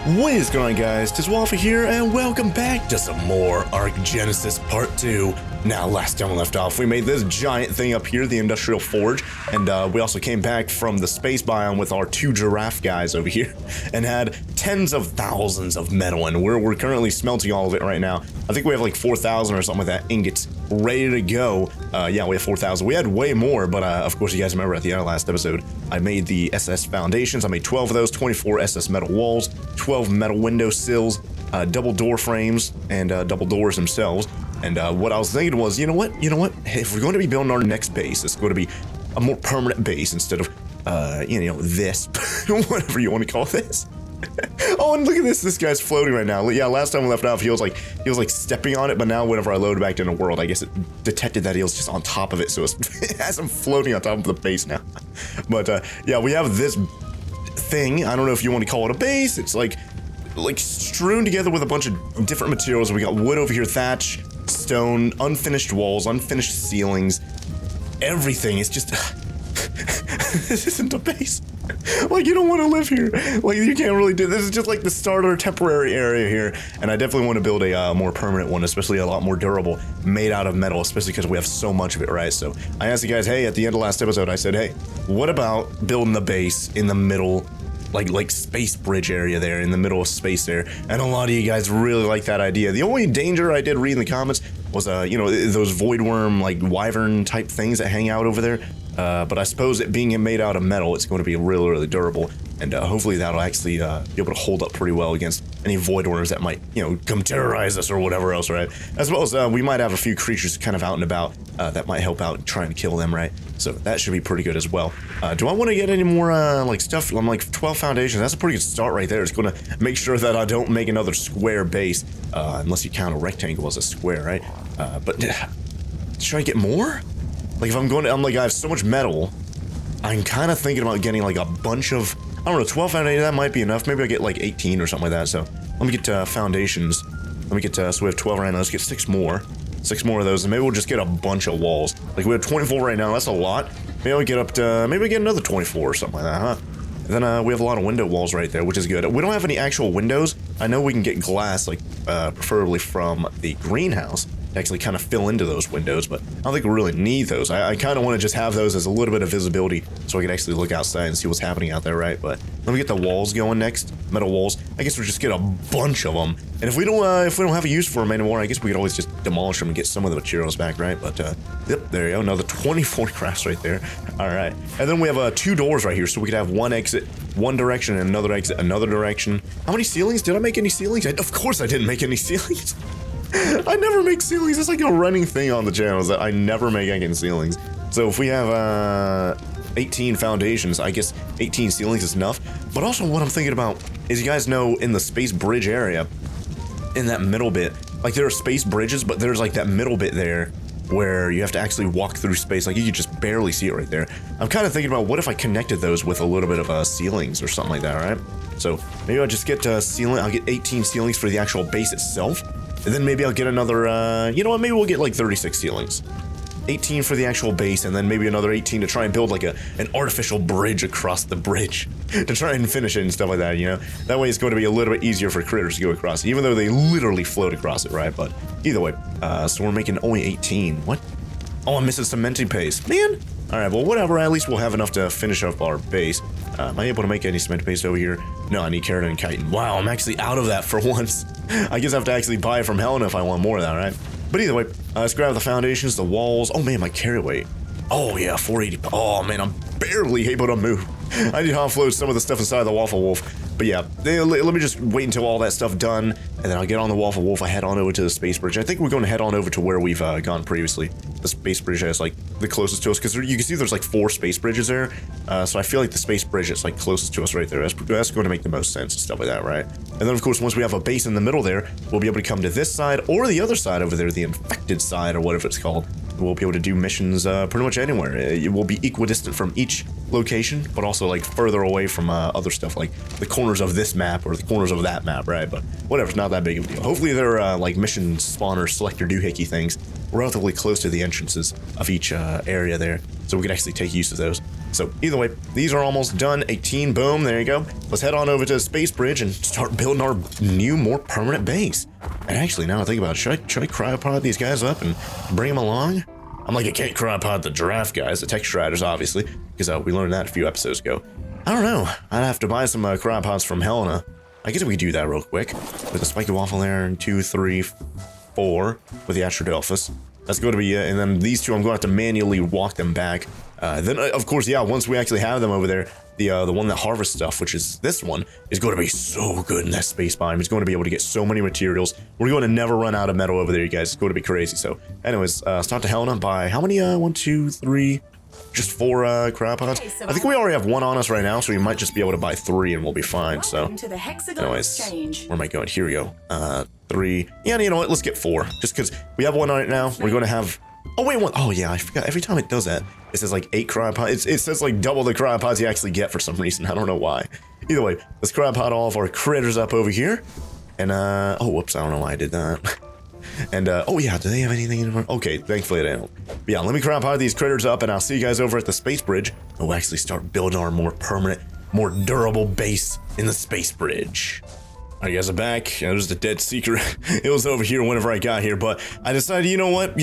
What is going on, guys? TheWaffle here, and welcome back to some more ARK Genesis Part 2. Now, last time we left off, we made this giant thing up here, the Industrial Forge, and we also came back from the space biome with our 2 giraffe guys over here, and had tens of thousands of metal, and we're currently smelting all of it right now. I think we have like 4,000 or something like that ingots ready to go. Yeah, we have 4,000. We had way more, but of course, you guys remember at the end of last episode, I made the SS foundations. I made 12 of those, 24 SS metal walls, 12 metal window sills, double door frames, and double doors themselves. And what I was thinking was, you know what? If we're going to be building our next base, it's going to be a more permanent base instead of, this, whatever you want to call this. Oh, and look at this. This guy's floating right now. Yeah, last time we left off, he was like stepping on it, but now whenever I load back into the world, I guess it detected that he was just on top of it, so it has him floating on top of the base now. But yeah, we have this thing. I don't know if you want to call it a base. It's like strewn together with a bunch of different materials. We got wood over here, thatch, stone, unfinished walls, unfinished ceilings. Everything is just this isn't a base. Like, you don't want to live here. Like, you can't really do this. Is just like the starter temporary area here, and I definitely want to build a more permanent one, especially a lot more durable, made out of metal, especially because we have so much of it, right? So I asked you guys, hey, at the end of last episode, I said, hey, what about building the base in the middle, like space bridge area there, in the middle of space there? And a lot of you guys really like that idea. The only danger I did read in the comments was, those void worm, like wyvern type things that hang out over there. But I suppose it being made out of metal, it's going to be really, really durable, and hopefully that'll actually be able to hold up pretty well against any void worms that might, come terrorize us or whatever else, right? As well as we might have a few creatures kind of out and about that might help out trying to kill them, right? So that should be pretty good as well. Do I want to get any more stuff? I'm like 12 foundations. That's a pretty good start right there. It's going to make sure that I don't make another square base, unless you count a rectangle as a square, right? But should I get more? Like, if I'm I have so much metal, I'm kind of thinking about getting like a bunch of, I don't know, 12 foundations, that might be enough. Maybe I'll get like 18 or something like that. So let me get foundations. Let me get, so we have 12 right now. Let's get 6 more. 6 more of those, and maybe we'll just get a bunch of walls. Like, we have 24 right now. That's a lot. Maybe I'll get up to, maybe we get another 24 or something like that, huh? And then we have a lot of window walls right there, which is good. We don't have any actual windows. I know we can get glass, like, preferably from the greenhouse, actually kind of fill into those windows, but I don't think we really need those. I kind of want to just have those as a little bit of visibility so I can actually look outside and see what's happening out there, right? But let me get the walls going next, metal walls. I guess we'll just get a bunch of them, and if we don't have a use for them anymore, I guess we could always just demolish them and get some of the materials back, right? But yep, there you go, another 24 crafts right there. All right, and then we have 2 doors right here, so we could have one exit one direction and another exit another direction. How many ceilings? Did I make any ceilings? Of course I didn't make any ceilings. I never make ceilings. It's like a running thing on the channel is that I never make any ceilings. So if we have 18 foundations, I guess 18 ceilings is enough. But also what I'm thinking about is, you guys know, in the space bridge area, in that middle bit, like, there are space bridges, but there's like that middle bit there where you have to actually walk through space. Like, you could just barely see it right there. I'm kind of thinking about what if I connected those with a little bit of ceilings or something like that, right? So maybe I'll just get ceiling. I'll get 18 ceilings for the actual base itself. And then maybe I'll get another, you know what, maybe we'll get like 36 ceilings. 18 for the actual base, and then maybe another 18 to try and build like an artificial bridge across the bridge to try and finish it and stuff like that, you know? That way it's going to be a little bit easier for critters to go across, even though they literally float across it, right? But either way, so we're making only 18. What? Oh, I'm missing cementing paste. Man! Alright, well, whatever. At least we'll have enough to finish up our base. Am I able to make any cement paste over here? No, I need carrot and chitin. Wow, I'm actually out of that for once. I guess I have to actually buy it from Helena if I want more of that, right? But either way, let's grab the foundations, the walls. Oh man, my carry weight. Oh yeah, 480. Oh man, I'm barely able to move. I need to offload some of the stuff inside the Waffle Wolf. But yeah, let me just wait until all that stuff done, and then I'll get on the Waffle Wolf. I head on over to the space bridge. I think we're going to head on over to where we've gone previously. The space bridge is like the closest to us, because you can see there's like 4 space bridges there. So I feel like the space bridge is like closest to us right there. That's going to make the most sense and stuff like that, right? And then of course, once we have a base in the middle there, we'll be able to come to this side or the other side over there, the infected side or whatever it's called. We'll be able to do missions pretty much anywhere. It will be equidistant from each location, but also like further away from other stuff, like the corners of this map or the corners of that map, right? But whatever, it's not that big of a deal. Hopefully they're like mission spawner selector doohickey things relatively close to the entrances of each area there. So so we could actually take use of those. So either way, these are almost done. 18, boom, there you go. Let's head on over to the space bridge and start building our new, more permanent base. And actually, now I think about it, should I cryopod these guys up and bring them along? I'm like, I can't cryopod the giraffe guys, the texture riders, obviously, because we learned that a few episodes ago. I don't know. I'd have to buy some cryopods from Helena. I guess we could do that real quick. With the spiky waffle there, and 2, 3, 4 with the Astrodelphus. That's going to be it. And then these two, I'm going to have to manually walk them back. Then, of course, yeah, once we actually have them over there, the one that harvests stuff, which is this one, is going to be so good in that space biome. It's going to be able to get so many materials. We're going to never run out of metal over there, you guys. It's going to be crazy. So, anyways, start to Helena by how many? 1, 2, 3, just 4 cryopods. Okay, so I think we already have 1 on us right now, so we might just be able to buy 3 and we'll be fine. So, anyways, where am I going? Here we go. 3. Yeah, you know what? Let's get 4. Just because we have 1 on it now. We're going to have... Oh, wait, 1. Oh, yeah, I forgot. Every time it does that, it says like 8 cryopods. It says like double the cryopods you actually get for some reason. I don't know why. Either way, let's cryopod all of our critters up over here. And, oh, whoops, I don't know why I did that. And, oh, yeah, do they have anything in there? Okay, thankfully they don't. But yeah, let me cryopod these critters up, and I'll see you guys over at the space bridge. We'll actually start building our more permanent, more durable base in the space bridge. Alright guys, I'm back. It was the dead secret. It was over here whenever I got here, but I decided, you know what?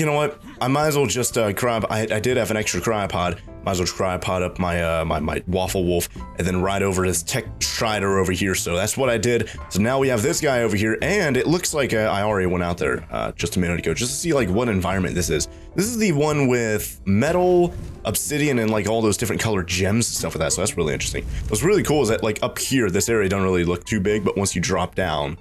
I might as well just I did have an extra cryopod. Might as well cryopod up my my Waffle Wolf and then ride over this Tech Strider over here. So that's what I did. So now we have this guy over here, and it looks like I already went out there just a minute ago just to see like what environment this is. This is the one with metal, obsidian, and like all those different colored gems and stuff like that. So that's really interesting. What's really cool is that like up here, this area don't really look too big, but once you drop down,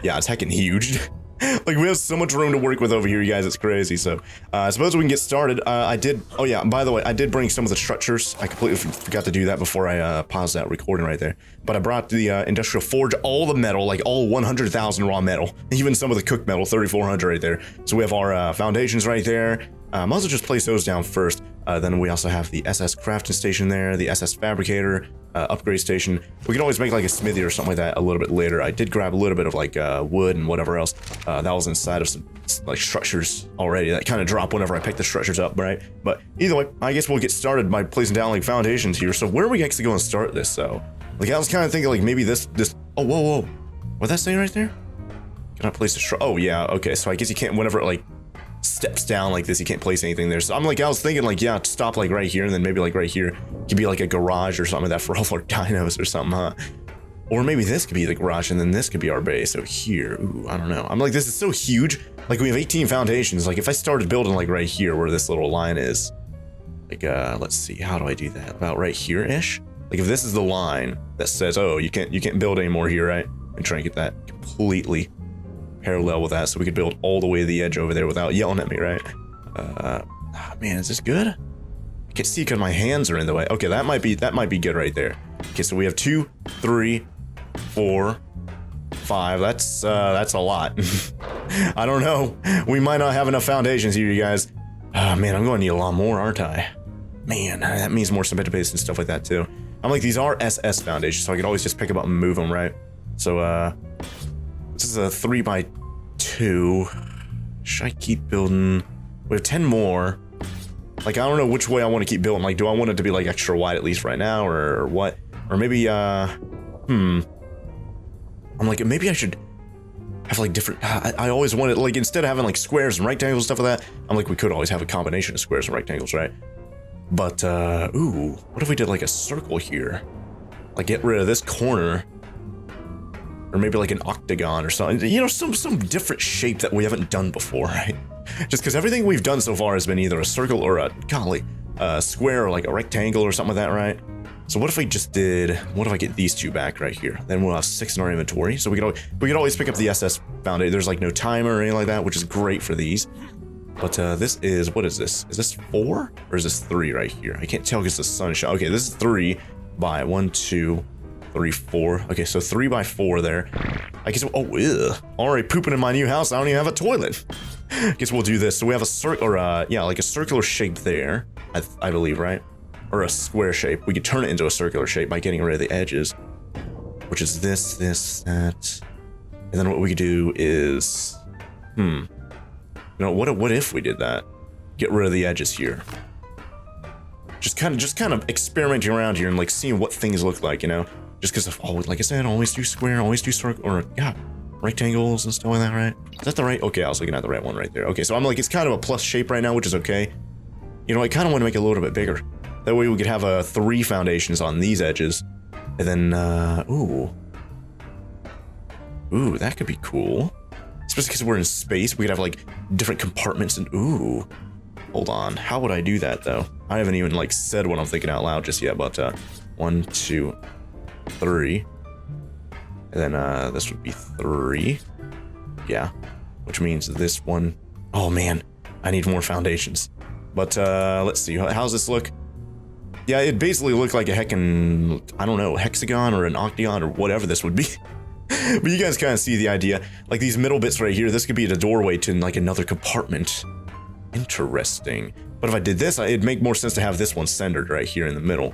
yeah, it's heckin' huge. Like we have so much room to work with over here, you guys. It's crazy. So I suppose we can get started. Oh yeah, by the way, I did bring some of the structures. I completely forgot to do that before I paused that recording right there. But I brought the industrial forge, all the metal, like all 100,000 raw metal, even some of the cooked metal, 3,400 right there. So we have our foundations right there. Might as well just place those down first. Then we also have the SS crafting station there, the SS fabricator, upgrade station. We can always make like a smithy or something like that a little bit later. I did grab a little bit of like wood and whatever else that was inside of some like structures already that kind of drop whenever I pick the structures up, right? But either way, I guess we'll get started by placing down like foundations here. So where are we actually going to start this? So like I was kind of thinking like maybe this. Oh, whoa. What'd that say right there? Can I place a Oh yeah, okay. So I guess you can't whenever it like steps down like this, you can't place anything there. So I'm like, I was thinking like, yeah, stop like right here, and then maybe like right here could be like a garage or something like that for all of our dinos or something, huh? Or maybe this could be the garage and then this could be our base. So here, ooh, I don't know. I'm like, this is so huge. Like we have 18 foundations. Like if I started building like right here where this little line is, like let's see, how do I do that? About right here-ish? Like if this is the line that says, oh, you can't build anymore here, right? And try and get that completely parallel with that so we could build all the way to the edge over there without yelling at me, right? Man, is this good? I can't see because my hands are in the way. Okay, that might be good right there. Okay, so we have 2, 3, 4, 5. That's a lot. I don't know. We might not have enough foundations here, you guys. Man, I'm going to need a lot more, aren't I? Man, that means more cement base and stuff like that too. I'm like, these are SS foundations, so I could always just pick them up and move them, right? So, this is a 3x2. Should I keep building? We have 10 more. Like, I don't know which way I want to keep building. Like, do I want it to be like extra wide at least right now, or what? Or maybe, I'm like, maybe I should have like different. I always wanted, like, instead of having like squares and rectangles and stuff like that, I'm like, we could always have a combination of squares and rectangles, right? But, ooh, what if we did like a circle here? Like, get rid of this corner. Or maybe like an octagon or something, you know, some different shape that we haven't done before, right? Just because everything we've done so far has been either a circle or a square or like a rectangle or something like that, right? So what if we just did, what if I get these two back right here? Then we'll have 6 in our inventory. So we could always pick up the SS foundation. There's like no timer or anything like that, which is great for these. But this is, what is this? Is this 4 or is this 3 right here? I can't tell because the sun shot. Okay, this is 3 by 1, 2, 3, 4. Okay, so 3 by 4 there. I guess, oh, ew. Already pooping in my new house. I don't even have a toilet. Guess we'll do this. So we have a circle, or yeah, like a circular shape there, I believe, right? Or a square shape. We could turn it into a circular shape by getting rid of the edges, which is this, that. And then what we could do is, you know, what if we did that? Get rid of the edges here. just kind of experimenting around here and like seeing what things look like, you know, just because of, oh, like I said, always do square, always do circle, or yeah, rectangles and stuff like that, right? Is that the right? Okay, I was looking at the right one right there. Okay, so I'm like, it's kind of a plus shape right now, which is okay. You know, I kind of want to make it a little bit bigger. That way we could have 3 foundations on these edges, and then ooh, that could be cool. Especially because we're in space, we could have like different compartments and ooh. Hold on, how would I do that though? I haven't even like said what I'm thinking out loud just yet, but 1, 2, 3. And then this would be 3. Yeah, which means this one, oh man, I need more foundations. But let's see, how's this look? Yeah, it basically looked like a heckin', I don't know, hexagon or an octagon or whatever this would be. But you guys kind of see the idea. Like these middle bits right here, this could be the doorway to like another compartment. Interesting. But if I did this, it'd make more sense to have this one centered right here in the middle.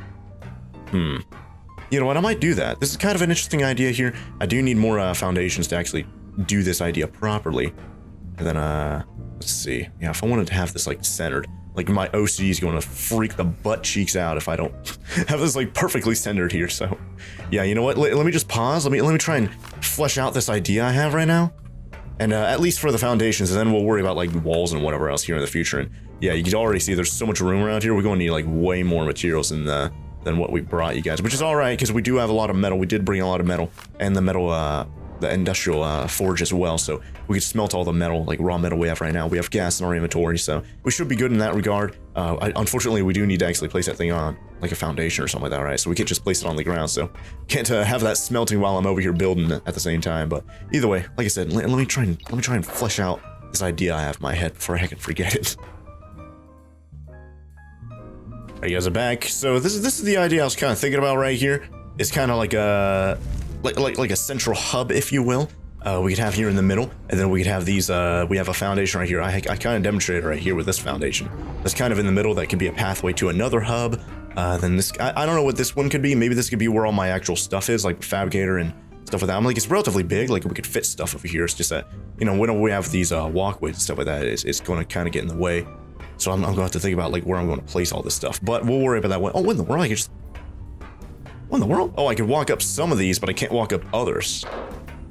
You know what, I might do that. This is kind of an interesting idea here. I do need more foundations to actually do this idea properly. And then, let's see. Yeah, if I wanted to have this like centered, like my OCD is going to freak the butt cheeks out if I don't have this like perfectly centered here. So yeah, you know what, let me just pause. Let me try and flesh out this idea I have right now. And at least for the foundations, and then we'll worry about like walls and whatever else here in the future. And yeah, you can already see there's so much room around here. We're going to need like way more materials than what we brought you guys, which is all right because we do have a lot of metal. We did bring a lot of metal, and the metal, the industrial forge as well. So we could smelt all the metal, like raw metal we have right now. We have gas in our inventory, so we should be good in that regard. Unfortunately, we do need to actually place that thing on like a foundation or something like that, right? So we can't just place it on the ground. So can't have that smelting while I'm over here building it at the same time. But either way, like I said, let me try and flesh out this idea I have in my head before I can forget it. Alright, you guys are back. So this is the idea I was kind of thinking about right here. It's kind of like a central hub, if you will. We could have here in the middle, and then we could have these, we have a foundation right here. I kind of demonstrated right here with this foundation. That's kind of in the middle. That could be a pathway to another hub. Then this, I don't know what this one could be. Maybe this could be where all my actual stuff is, like fabricator and stuff like that. I'm like, it's relatively big. Like we could fit stuff over here. It's just that, you know, when we have these walkways and stuff like that, it's going to kind of get in the way. So I'm going to have to think about like where I'm going to place all this stuff. But we'll worry about that one. Oh, what in the world? I could just... What in the world? Oh, I could walk up some of these, but I can't walk up others.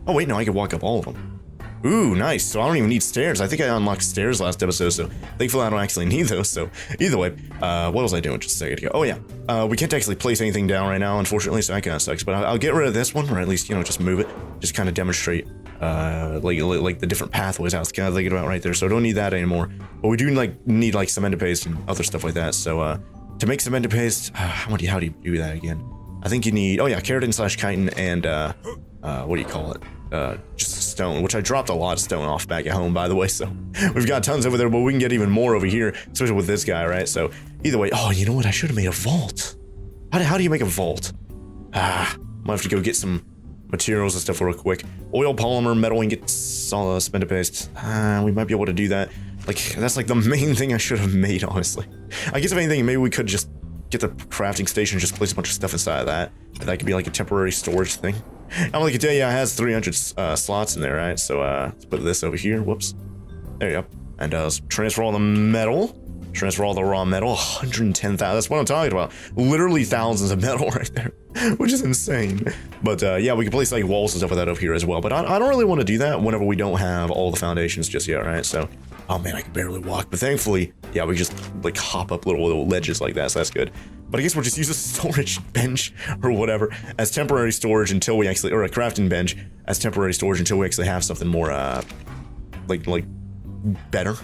Oh, wait, no, I could walk up all of them. Ooh, nice. So I don't even need stairs. I think I unlocked stairs last episode, so thankfully I don't actually need those. So either way, what was I doing just a second ago? Oh, yeah. We can't actually place anything down right now, unfortunately, so that kind of sucks. But I'll get rid of this one, or at least, you know, just move it. Just kind of demonstrate, like the different pathways I was kind of thinking about right there. So I don't need that anymore. But we do, need, cemented paste and other stuff like that. So, to make cemented paste, how do you do that again? I think you need, oh yeah, keratin/chitin and, what do you call it? Just stone, which I dropped a lot of stone off back at home, by the way, so we've got tons over there, but we can get even more over here, especially with this guy, right? So either way, oh, you know what? I should have made a vault. How do you make a vault? Might have to go get some materials and stuff real quick. Oil, polymer, metal, ingot, solid cemented paste. We might be able to do that. Like, that's like the main thing I should have made, honestly. I guess if anything, maybe we could just get the crafting station, just place a bunch of stuff inside of that. That could be like a temporary storage thing. I'm like, yeah, it has 300 slots in there, right? So let's put this over here. Whoops. There you go. And transfer all the metal. Transfer all the raw metal. 110,000. That's what I'm talking about. Literally thousands of metal right there, which is insane. But yeah, we can place like walls and stuff like that over here as well. But I don't really want to do that whenever we don't have all the foundations just yet, right? So, oh man, I can barely walk. But thankfully, yeah, we just like hop up little ledges like that. So that's good. But I guess we'll just use a storage bench or whatever as temporary storage until we actually, or a crafting bench as temporary storage until we actually have something more, like better.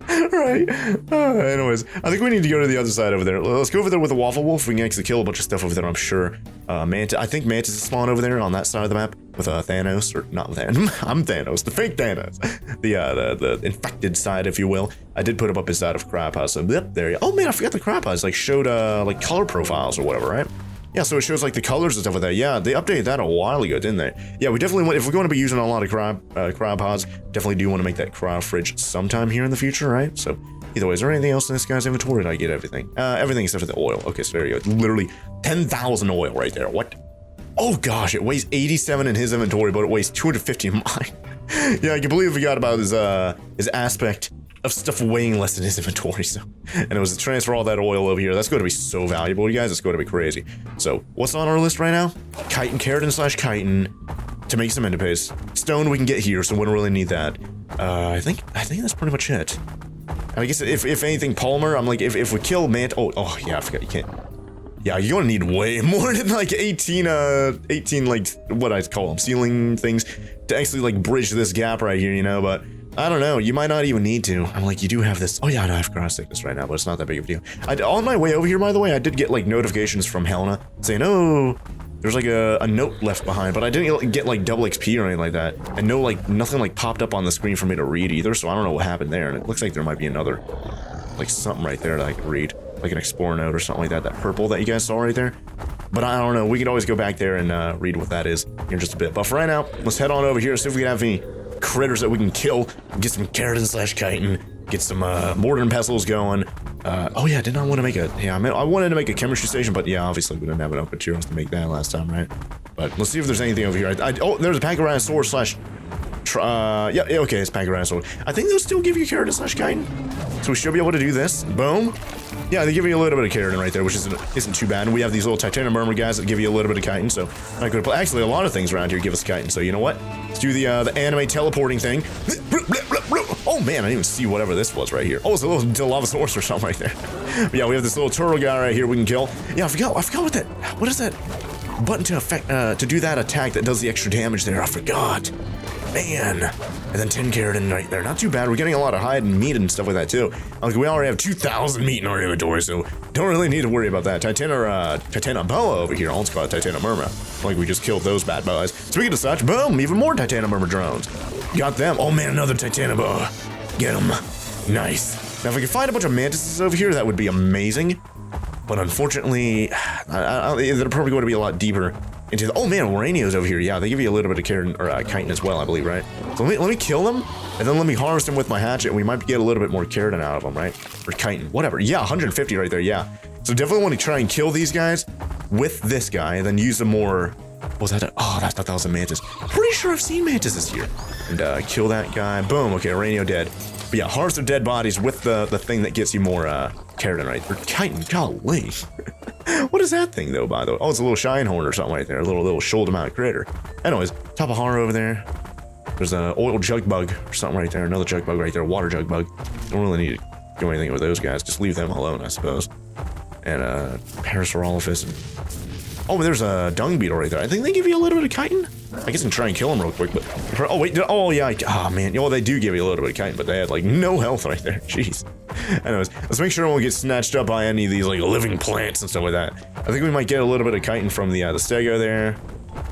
Right. Anyways, I think we need to go to the other side over there. Let's go over there with the Waffle Wolf. We can actually kill a bunch of stuff over there, I'm sure. I think Mantis is spawned over there on that side of the map with Thanos, or not Thanos. I'm Thanos, the fake Thanos. The infected side, if you will. I did put him up inside of Crab House. So, yep, there you go. Oh man, I forgot the Crab House. Like showed like color profiles or whatever, right? Yeah, so it shows like the colors and stuff like that. Yeah, they updated that a while ago, didn't they? Yeah, we definitely want, if we're going to be using a lot of crab pods, definitely do want to make that crab fridge sometime here in the future, right? So either way, is there anything else in this guy's inventory? Did I get everything? Everything except for the oil. Okay, so there you go. It's literally 10,000 oil right there. What? Oh gosh, it weighs 87 in his inventory, but it weighs 250 in mine. Yeah, I can believe we forgot about his aspect of stuff weighing less in his inventory. So, and it was to transfer all that oil over here. That's going to be so valuable, you guys. It's going to be crazy. So what's on our list right now? Chitin, keratin slash chitin to make some enderpaste. Stone we can get here, so we don't really need that. I think that's pretty much it. And I guess if anything, polymer. I'm like, if we kill oh yeah, I forgot you can't. Yeah, you're gonna need way more than like 18 like what I call them, ceiling things to actually like bridge this gap right here, you know. But I don't know, you might not even need to. I'm like, you do have this. Oh yeah, no, I have cross thickness right now, but it's not that big of a deal. On my way over here, by the way, I did get like notifications from Helena saying, oh, there's like a note left behind, but I didn't get like double XP or anything like that. And no, like nothing like popped up on the screen for me to read either. So I don't know what happened there. And it looks like there might be another, like something right there that I could read, like an explorer note or something like that. That purple that you guys saw right there. But I don't know. We could always go back there and read what that is here in just a bit. But for right now, let's head on over here, see if we can have any critters that we can kill, get some keratin slash chitin, get some mortar and pestles going. Oh yeah, did not want to make a, yeah, I wanted to make a chemistry station, but yeah, obviously we didn't have enough materials to make that last time, right? But let's see if there's anything over here. Oh, there's a phantasmagoric slash, yeah, okay, it's phantasmagoric. I think they'll still give you keratin slash chitin. So we should be able to do this. Boom. Yeah, they give you a little bit of keratin right there, which isn't too bad. And we have these little titanium murmur guys that give you a little bit of chitin. So I could actually a lot of things around here give us chitin. So you know what? Let's do the anime teleporting thing. Oh man, I didn't even see whatever this was right here. Oh, it's a little Dilophosaurus or something right there. But yeah, we have this little turtle guy right here we can kill. Yeah, I forgot what is that button to affect to do that attack that does the extra damage there? I forgot. Man. And then 10 keratin right there. Not too bad. We're getting a lot of hide and meat and stuff like that too. Like we already have 2,000 meat in our inventory, so don't really need to worry about that. Titanium boa over here. Let's call it titanium murmur. Like we just killed those bad boys. Speaking of such, boom, even more titanium murmur drones. Got them. Oh man, another titanium boa. Get them. Nice. Now if we could find a bunch of mantises over here, that would be amazing. But unfortunately, they're probably going to be a lot deeper into the, oh man, Uranios over here. Yeah, they give you a little bit of keratin or chitin as well, I believe, right? So let me kill them, and then let me harvest them with my hatchet, and we might get a little bit more keratin out of them, right? Or chitin, whatever. Yeah, 150 right there, yeah. So definitely want to try and kill these guys with this guy, and then use them more. What was that? Oh, I thought that was a mantis. Pretty sure I've seen mantises here. And kill that guy. Boom, okay, Uranio dead. But yeah, harvest their dead bodies with the thing that gets you more keratin, right? Or chitin, golly. What is that thing though, by the way? Oh, it's a little shine horn or something right there. A little shoulder-mounted critter. Anyways, Tapahara over there. There's an oil jug bug or something right there. Another jug bug right there. Water jug bug. Don't really need to do anything with those guys. Just leave them alone, I suppose. And Parasaurolophus. Oh, but there's a dung beetle right there. I think they give you a little bit of chitin. I guess I can try and kill them real quick, but oh wait, oh yeah, oh man, oh they do give you a little bit of chitin, but they had like no health right there. Jeez. Anyways, let's make sure we won't get snatched up by any of these like living plants and stuff like that. I think we might get a little bit of chitin from the stego there,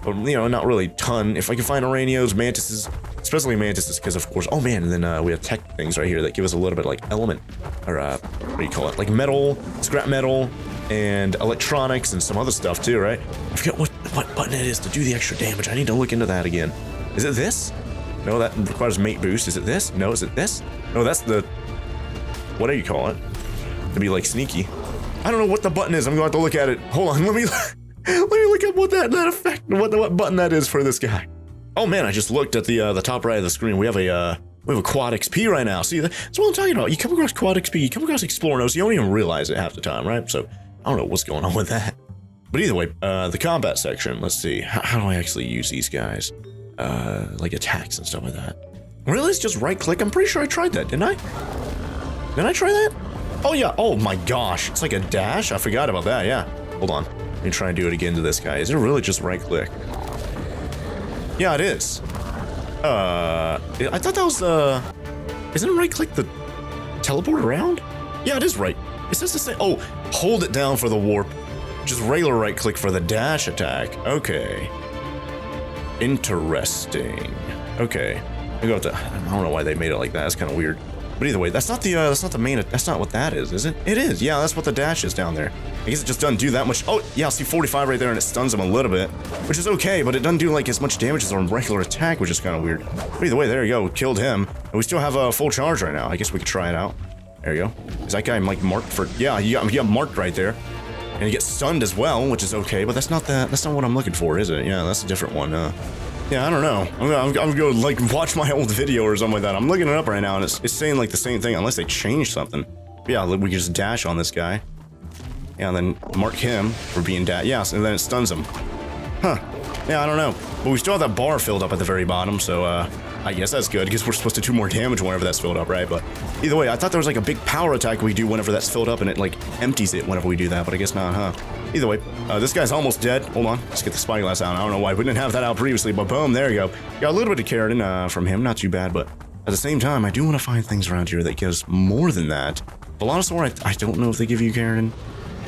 but you know, not really a ton. If I can find Uranios, mantises, especially mantises, because of course, oh man, and then we have tech things right here that give us a little bit like element, or what do you call it, like metal, scrap metal, and electronics and some other stuff too, right? I forget what button it is to do the extra damage. I need to look into that again. Is it this? No, that requires mate boost. Is it this? No, is it this? No, that's the, what do you call it? To be like sneaky. I don't know what the button is. I'm going to have to look at it. Hold on, let me look up what that effect, what button that is for this guy. Oh man, I just looked at the top right of the screen. We have a quad XP right now. See, that's what I'm talking about. You come across quad XP, you come across Explorer Notes, you don't even realize it half the time, right? So I don't know what's going on with that. But either way, the combat section, let's see. How do I actually use these guys? Like attacks and stuff like that. Really? It's just right click? I'm pretty sure I tried that, didn't I? Didn't I try that? Oh yeah, oh my gosh. It's like a dash? I forgot about that, yeah. Hold on, let me try and do it again to this guy. Is it really just right click? Yeah, it is. I thought that was, isn't right click the teleport around? Yeah, it is right. It says the same. Oh, hold it down for the warp. Just regular right click for the dash attack. Okay. Interesting. Okay. I don't know why they made it like that. That's kind of weird. But either way, that's not the main, that's not what that is it? It is. Yeah, that's what the dash is down there. I guess it just doesn't do that much. Oh, yeah, I see 45 right there and it stuns him a little bit, which is okay, but it doesn't do like as much damage as a regular attack, which is kind of weird. But either way, there you go. We killed him. And we still have a full charge right now. I guess we could try it out. There you go. Is that guy like marked for, yeah, he got marked right there. And he gets stunned as well, which is okay, but that's not what I'm looking for, is it? Yeah, that's a different one. Yeah, I don't know. I'm gonna go, like, watch my old video or something like that. I'm looking it up right now, and it's saying, like, the same thing, unless they changed something. But yeah, we can just dash on this guy. Yeah, and then mark him for being yes, and then it stuns him. Huh. Yeah, I don't know. But we still have that bar filled up at the very bottom, so, I guess that's good, because we're supposed to do more damage whenever that's filled up, right? But either way, I thought there was, like, a big power attack we do whenever that's filled up, and it, like, empties it whenever we do that, but I guess not, huh? Either way, this guy's almost dead. Hold on, let's get the spyglass out. I don't know why we didn't have that out previously, but boom, there you go. Got a little bit of keratin from him, not too bad, but at the same time, I do want to find things around here that gives more than that. Dinosaur, I don't know if they give you keratin.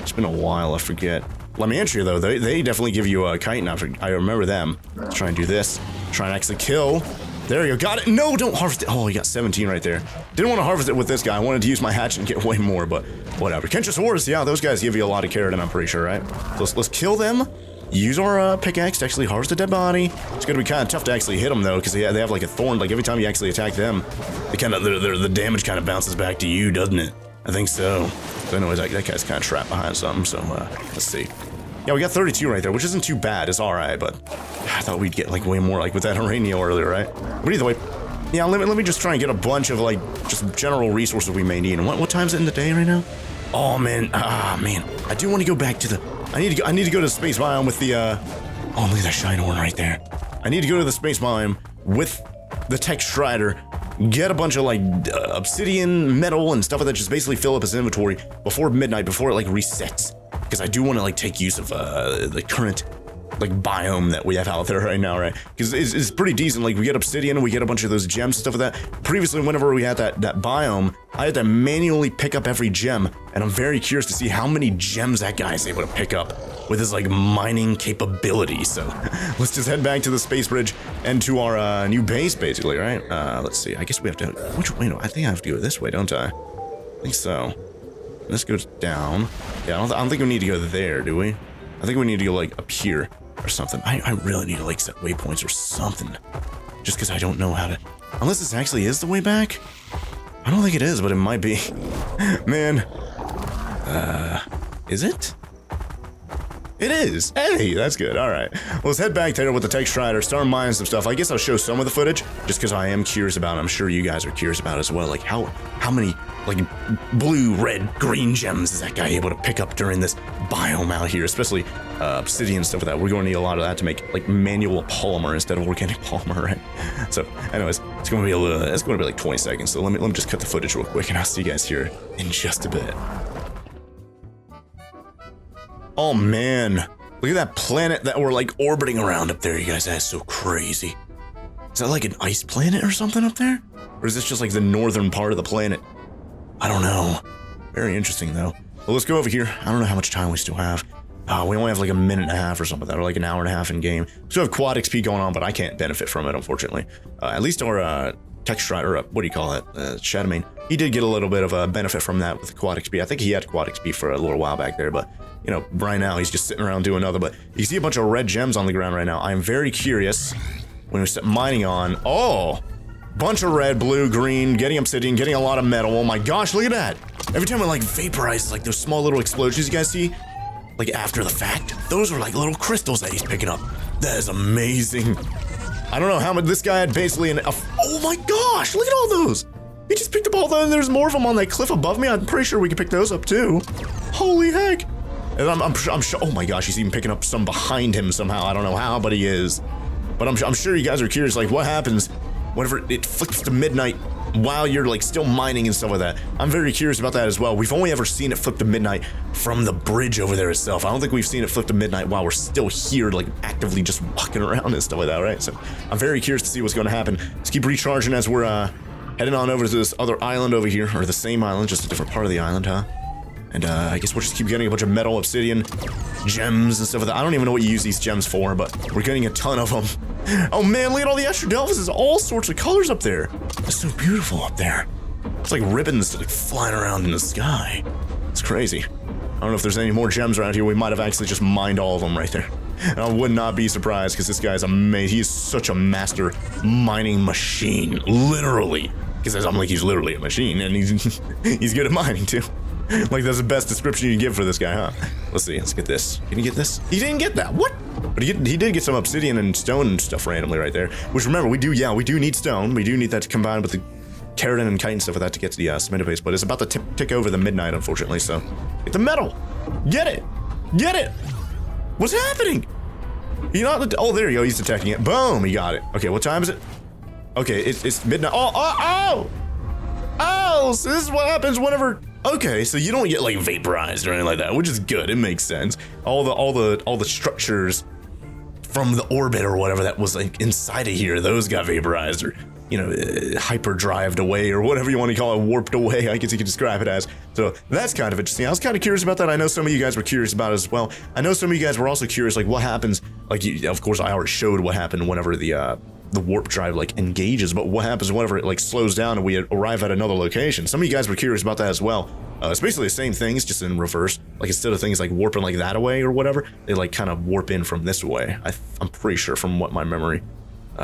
It's been a while, I forget. Lemantria, though, they definitely give you a chitin. I remember them. Let's try and do this. Try and actually kill. There you go, got it. No, don't harvest it. Oh, you got 17 right there. Didn't want to harvest it with this guy. I wanted to use my hatchet and get way more, but whatever. Kentrosaurus, yeah, those guys give you a lot of keratin, I'm pretty sure, right? So let's kill them. Use our pickaxe to actually harvest a dead body. It's gonna be kind of tough to actually hit them though, because they have like a thorn. Like every time you actually attack them, the damage kind of bounces back to you, doesn't it? I think so. So anyways, that guy's kind of trapped behind something. So let's see. Yeah, we got 32 right there, which isn't too bad. It's all right, but I thought we'd get like way more, like with that Aranio earlier, right? But either way, yeah, let me just try and get a bunch of like just general resources we may need. And what time's it in the day right now? Oh man, man, I do want to go back to the. I need to go to the space biome with the. Oh, look at that shine horn right there. I need to go to the space biome with the tech strider. Get a bunch of like obsidian, metal, and stuff like that. Just basically fill up his inventory before midnight, before it like resets. Because I do want to like take use of the current like biome that we have out there right now, right? Because it's pretty decent. Like we get obsidian and we get a bunch of those gems and stuff like that. Previously, whenever we had that biome, I had to manually pick up every gem, and I'm very curious to see how many gems that guy is able to pick up with his like mining capability. So let's just head back to the space bridge and to our new base, basically, right? Let's see. I guess we have to. Which way? No, I think I have to go this way, don't I? I think so. This goes down. Yeah, I don't think we need to go there, do we? I think we need to go like up here or something. I really need to like set waypoints or something. Just because I don't know how to. Unless this actually is the way back. I don't think it is, but it might be. Man. Is it? It is. Hey, that's good. All right. Well, let's head back there with the tech strider, start mining some stuff. I guess I'll show some of the footage just because I am curious about it. I'm sure you guys are curious about it as well. Like how many like blue, red, green gems is that guy able to pick up during this biome out here, especially obsidian and stuff like that. We're going to need a lot of that to make like manual polymer instead of organic polymer, right? So anyways, it's going to be like 20 seconds. So let me just cut the footage real quick and I'll see you guys here in just a bit. Oh man, look at that planet that we're like orbiting around up there, you guys. That's so crazy. Is that like an ice planet or something up there? Or is this just like the northern part of the planet? I don't know. Very interesting though. Well, let's go over here. I don't know how much time we still have. We only have like a minute and a half or something like that, or like an hour and a half in game. We still have quad XP going on, but I can't benefit from it, unfortunately. At least our tech strider, what do you call it? Shadowmane. He did get a little bit of a benefit from that with the quad XP. I think he had quad XP for a little while back there, but you know, right now he's just sitting around doing nothing. But you see a bunch of red gems on the ground right now. I'm very curious when we start mining on. Oh, bunch of red, blue, green, getting obsidian, getting a lot of metal. Oh my gosh, look at that. Every time it like vaporizes, like those small little explosions you guys see, like after the fact, those are like little crystals that he's picking up. That is amazing. I don't know how much this guy had basically oh my gosh, look at all those. He just picked up all those, and there's more of them on that cliff above me. I'm pretty sure we can pick those up too. Holy heck. And I'm sure, oh my gosh, he's even picking up some behind him somehow. I don't know how, but he is. But I'm sure you guys are curious, like what happens whenever it flips to midnight while you're like still mining and stuff like that. I'm very curious about that as well. We've only ever seen it flip to midnight from the bridge over there itself. I don't think we've seen it flip to midnight while we're still here, like actively just walking around and stuff like that, right? So I'm very curious to see what's going to happen. Let's keep recharging as we're heading on over to this other island over here, or the same island, just a different part of the island, huh? And I guess we'll just keep getting a bunch of metal, obsidian, gems and stuff like that. I don't even know what you use these gems for, but we're getting a ton of them. Oh man, look at all the extra delphins. There's all sorts of colors up there. It's so beautiful up there. It's like ribbons like flying around in the sky. It's crazy. I don't know if there's any more gems around here. We might have actually just mined all of them right there. And I would not be surprised because this guy's amazing. He is such a master mining machine, literally. Because I'm like, he's literally a machine, and he's good at mining too. Like, that's the best description you can give for this guy, huh? Let's see, let's get this. Can you get this? He didn't get that, what? But he did get some obsidian and stone and stuff randomly right there. Which, remember, we do need stone. We do need that to combine with the keratin and chitin stuff with that to get to the cement base. But it's about to tick over the midnight, unfortunately, so. Get the metal! Get it! Get it! What's happening? You not, oh, there you go, he's attacking it. Boom, he got it. Okay, what time is it? Okay, it's midnight. Oh, so this is what happens whenever. Okay, so you don't get like vaporized or anything like that, which is good. It makes sense. All the structures from the orbit or whatever that was like inside of here, those got vaporized or, you know, hyperdrived away or whatever you want to call it, warped away, I guess you could describe it as. So that's kind of interesting. I was kind of curious about that. I know some of you guys were curious about it as well. I know some of you guys were also curious, like what happens, like, of course I already showed what happened whenever the warp drive like engages, but what happens whenever it like slows down and we arrive at another location? Some of you guys were curious about that as well. It's basically the same things, just in reverse. Like instead of things like warping like that away or whatever, they like kind of warp in from this way. I'm pretty sure from what my memory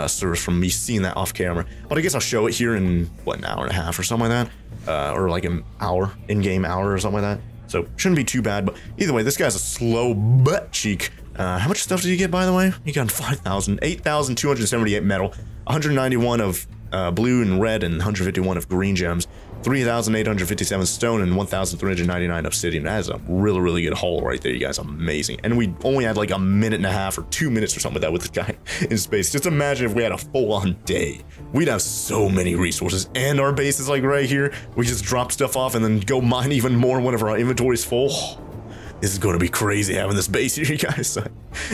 serves from me seeing that off camera. But I guess I'll show it here in what, an hour and a half or something like that, or like an hour, in-game hour or something like that. So shouldn't be too bad. But either way, this guy's a slow butt cheek. How much stuff did you get, by the way? You got 8,278 metal, 191 of blue and red, and 151 of green gems, 3,857 stone, and 1,399 obsidian. That is a really, really good haul right there, you guys. Amazing. And we only had like a minute and a half or 2 minutes or something like that with this guy in space. Just imagine if we had a full-on day. We'd have so many resources, and our base is like right here. We just drop stuff off and then go mine even more whenever our inventory's full. This is going to be crazy having this base here, you guys. So,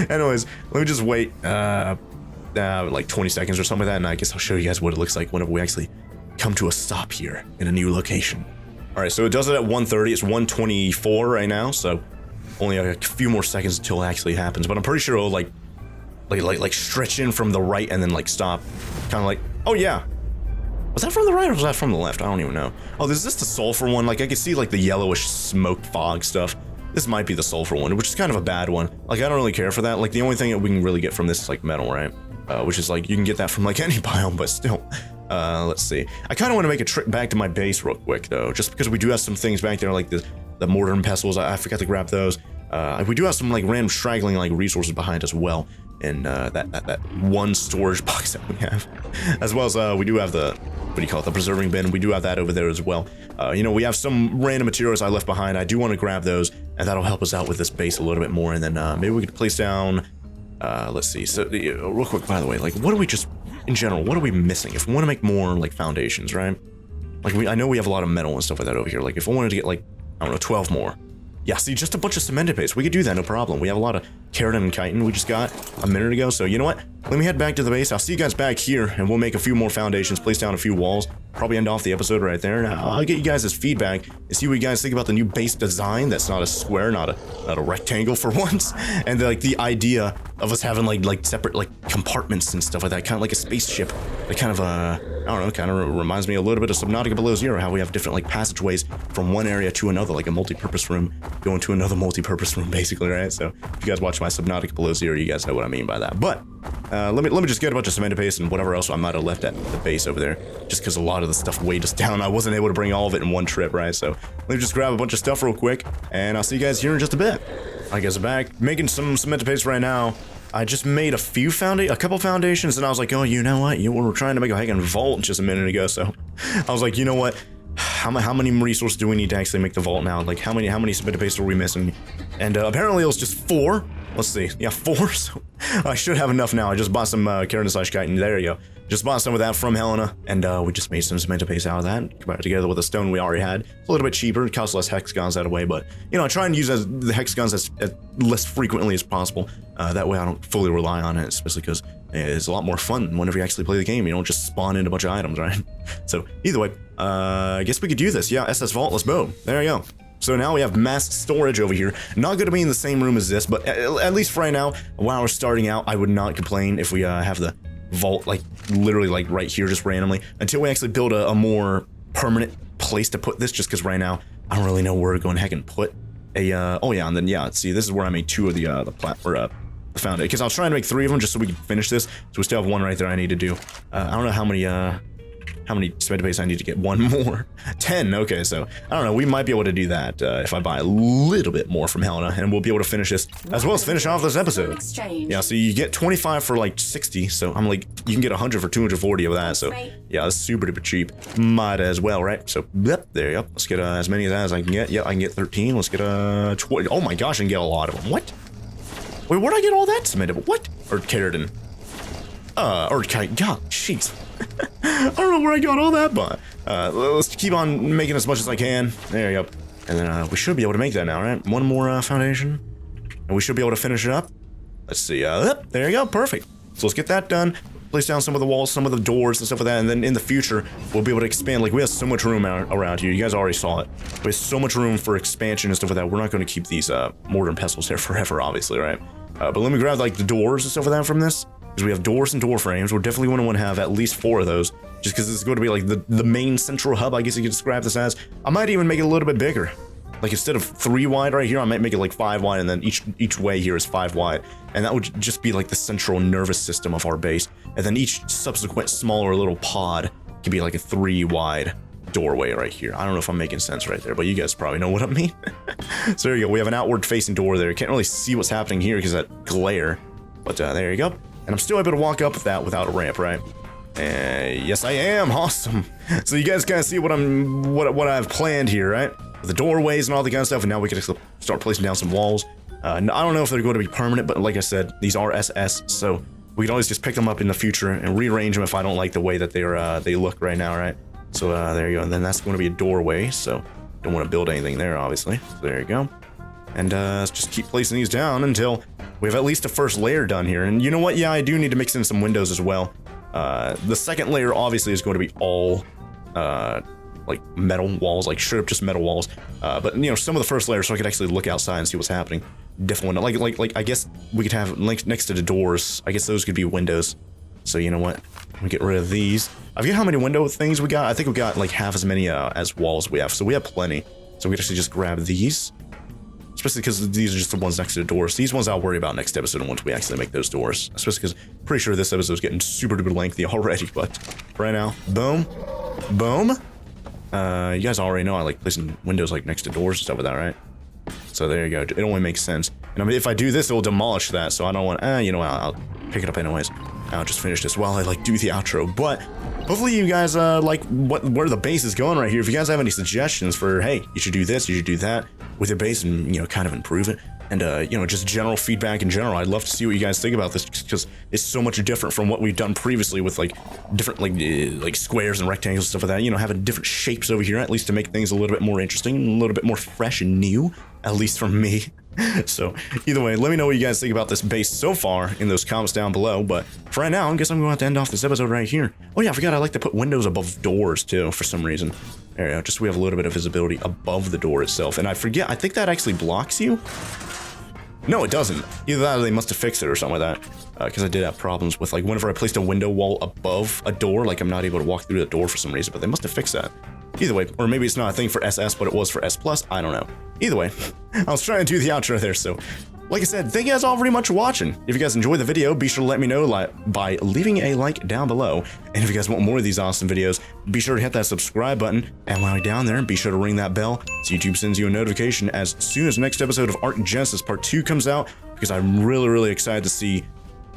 anyways, let me just wait like 20 seconds or something like that, and I guess I'll show you guys what it looks like whenever we actually come to a stop here in a new location. All right, so it does it at 1:30. It's 1:24 right now, so only a few more seconds until it actually happens. But I'm pretty sure it'll like stretch in from the right and then like stop, kind of like. Oh yeah. Was that from the right or was that from the left? I don't even know. Oh, is this the sulfur one? Like I can see like the yellowish smoke fog stuff. This might be the sulfur one, which is kind of a bad one. Like, I don't really care for that. Like, the only thing that we can really get from this is, like, metal, right? Which is, like, you can get that from, like, any biome, but still. Let's see. I kind of want to make a trip back to my base real quick, though, just because we do have some things back there, like the mortar and pestles. I forgot to grab those. We do have some, like, random straggling, like, resources behind as well. And that one storage box that we have. As well as, we do have the, what do you call it, the preserving bin. We do have that over there as well. You know, we have some random materials I left behind. I do want to grab those, and that'll help us out with this base a little bit more. And then maybe we could place down, let's see. So real quick, by the way, like, what are we just, in general, what are we missing? If we want to make more, like, foundations, right? Like, I know we have a lot of metal and stuff like that over here. Like, if I wanted to get, like, I don't know, 12 more. Yeah, see, just a bunch of cemented paste. We could do that, no problem. We have a lot of keratin and chitin we just got a minute ago. So, you know what? Let me head back to the base. I'll see you guys back here, and we'll make a few more foundations, place down a few walls, probably end off the episode right there. Now, I'll get you guys' feedback and see what you guys think about the new base design. That's not a square, not a rectangle for once. And, like, the idea of us having, like separate, like, compartments and stuff like that, kind of like a spaceship. That kind of, I don't know, kind of reminds me a little bit of Subnautica Below Zero, how we have different, like, passageways from one area to another, like a multi-purpose room, going to another multi-purpose room, basically, right? So, if you guys watch my Subnautica Below Zero, you guys know what I mean by that. But, let me just get a bunch of cemented paste and whatever else I might have left at the base over there, just because a lot of the stuff weighed us down. I wasn't able to bring all of it in one trip, right? So, let me just grab a bunch of stuff real quick, and I'll see you guys here in just a bit. I guess I'm back, making some cemented paste right now. I just made a couple foundations, and I was like, oh, you know what? We were trying to make a heckin' vault just a minute ago, so I was like, you know what? How many resources do we need to actually make the vault now? Like, how many cemented paste are we missing? And apparently it was just 4. Let's see. Yeah, 4. So I should have enough now. I just bought some keratin/chitin. There you go. Just bought some of that from Helena, and we just made some cemented paste out of that. Combined it together with the stone we already had. It's a little bit cheaper. It costs less hexagons that way, but, you know, I try and use the hexagons as less frequently as possible. That way I don't fully rely on it, especially because it's a lot more fun whenever you actually play the game. You don't just spawn in a bunch of items, right? So, either way, I guess we could do this. Yeah, SS Vault, let's boom. There you go. So now we have mass storage over here. Not going to be in the same room as this, but at least for right now, while we're starting out, I would not complain if we have the vault, like, literally, like, right here, just randomly, until we actually build a more permanent place to put this, just because right now, I don't really know where to go and heck and put a, oh yeah, and then, yeah, see, this is where I made 2 of the foundation, because I was trying to make 3 of them just so we could finish this, so we still have 1 right there I need to do. I don't know how many How many cement base I need to get? One more. 10. Okay, so I don't know. We might be able to do that if I buy a little bit more from Helena, and we'll be able to finish this as well as finish off this episode. Yeah, so you get 25 for like 60. So I'm like, you can get 100 for 240 of that. So yeah, that's super duper cheap. Might as well, right? So yep, there you go. Let's get as many of that as I can get. Yeah, I can get 13. Let's get 20. Oh my gosh, I can get a lot of them. What? Wait, where'd I get all that cement? What? Or keratin? God, jeez. I don't know where I got all that, but let's keep on making as much as I can. There you go. And then we should be able to make that now, right? One more foundation, and we should be able to finish it up. Let's see. There you go. Perfect. So let's get that done. Place down some of the walls, some of the doors and stuff like that, and then in the future, we'll be able to expand. Like, we have so much room around here. You guys already saw it. We have so much room for expansion and stuff like that. We're not going to keep these mortar and pestles here forever, obviously, right? But let me grab, like, the doors and stuff like that from this. Because we have doors and door frames. We're definitely going to want to have at least 4 of those. Just because this is going to be like the main central hub, I guess you could describe this as. I might even make it a little bit bigger. Like, instead of 3 wide right here, I might make it like 5 wide, and then each way here is 5 wide. And that would just be like the central nervous system of our base. And then each subsequent smaller little pod could be like a 3 wide doorway right here. I don't know if I'm making sense right there, but you guys probably know what I mean. So there you go. We have an outward facing door there. You can't really see what's happening here because of that glare. But there you go. And I'm still able to walk up with that without a ramp, right? Yes, I am. Awesome. So you guys kind of see what I've planned here, right? The doorways and all the kind of stuff. And now we can start placing down some walls. I don't know if they're going to be permanent, but like I said, these are SS, so we can always just pick them up in the future and rearrange them if I don't like the way that they look right now, right? So there you go. And then that's going to be a doorway, so don't want to build anything there, obviously. So there you go. And let's just keep placing these down until we have at least a first layer done here. And you know what? Yeah, I do need to mix in some windows as well. The second layer obviously is going to be all like metal walls, like straight up just metal walls. But you know, some of the first layers, so I could actually look outside and see what's happening. Definitely like I guess we could have next to the doors. I guess those could be windows. So you know what? We get rid of these. I forget how many window things we got. I think we got like half as many as walls we have. So we have plenty. So we could actually just grab these. Especially because these are just the ones next to the doors. These ones I'll worry about next episode once we actually make those doors. Especially because I'm pretty sure this episode is getting super duper lengthy already. But for right now, boom, boom. You guys already know I like placing windows like next to doors and stuff like that, right? So there you go. It only makes sense. And I mean, if I do this, it will demolish that. So I don't want. You know, I'll pick it up anyways. I'll just finish this while I like do the outro. But hopefully you guys like where the base is going right here. If you guys have any suggestions for, hey, you should do this, you should do that with your base, and you know, kind of improve it, and you know, just general feedback in general, I'd love to see what you guys think about this, because it's so much different from what we've done previously with like different like squares and rectangles and stuff like that. You know, having different shapes over here, at least to make things a little bit more interesting, a little bit more fresh and new, at least from me. So either way, let me know what you guys think about this base so far in those comments down below. But for right now, I guess I'm going to have to end off this episode right here. Oh yeah, I forgot I like to put windows above doors too for some reason. There you go, just so we have a little bit of visibility above the door itself. And I forget, I think that actually blocks you. No, it doesn't. Either that or they must have fixed it or something like that. Because I did have problems with, like, whenever I placed a window wall above a door, like, I'm not able to walk through the door for some reason, but they must have fixed that. Either way, or maybe it's not a thing for SS, but it was for S+, I don't know. Either way, I was trying to do the outro there, so like I said, thank you guys all very much for watching. If you guys enjoyed the video, be sure to let me know by leaving a like down below. And if you guys want more of these awesome videos, be sure to hit that subscribe button. And while you're down there, be sure to ring that bell so YouTube sends you a notification as soon as the next episode of ARK Genesis Part 2 comes out, because I'm really, really excited to see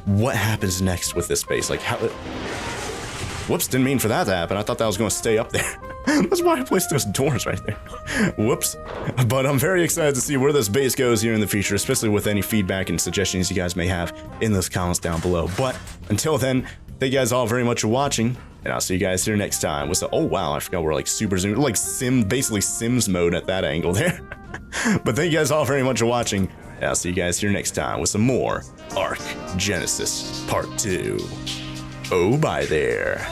what happens next with this base. Like, how... Whoops, didn't mean for that to happen. I thought that was going to stay up there. That's why I placed those doors right there. Whoops. But I'm very excited to see where this base goes here in the future, especially with any feedback and suggestions you guys may have in those comments down below. But until then, thank you guys all very much for watching, and I'll see you guys here next time. Oh wow, I forgot we're like super zoomed, like basically Sims mode at that angle there. But thank you guys all very much for watching, and I'll see you guys here next time with some more ARK Genesis Part 2. Oh, bye there.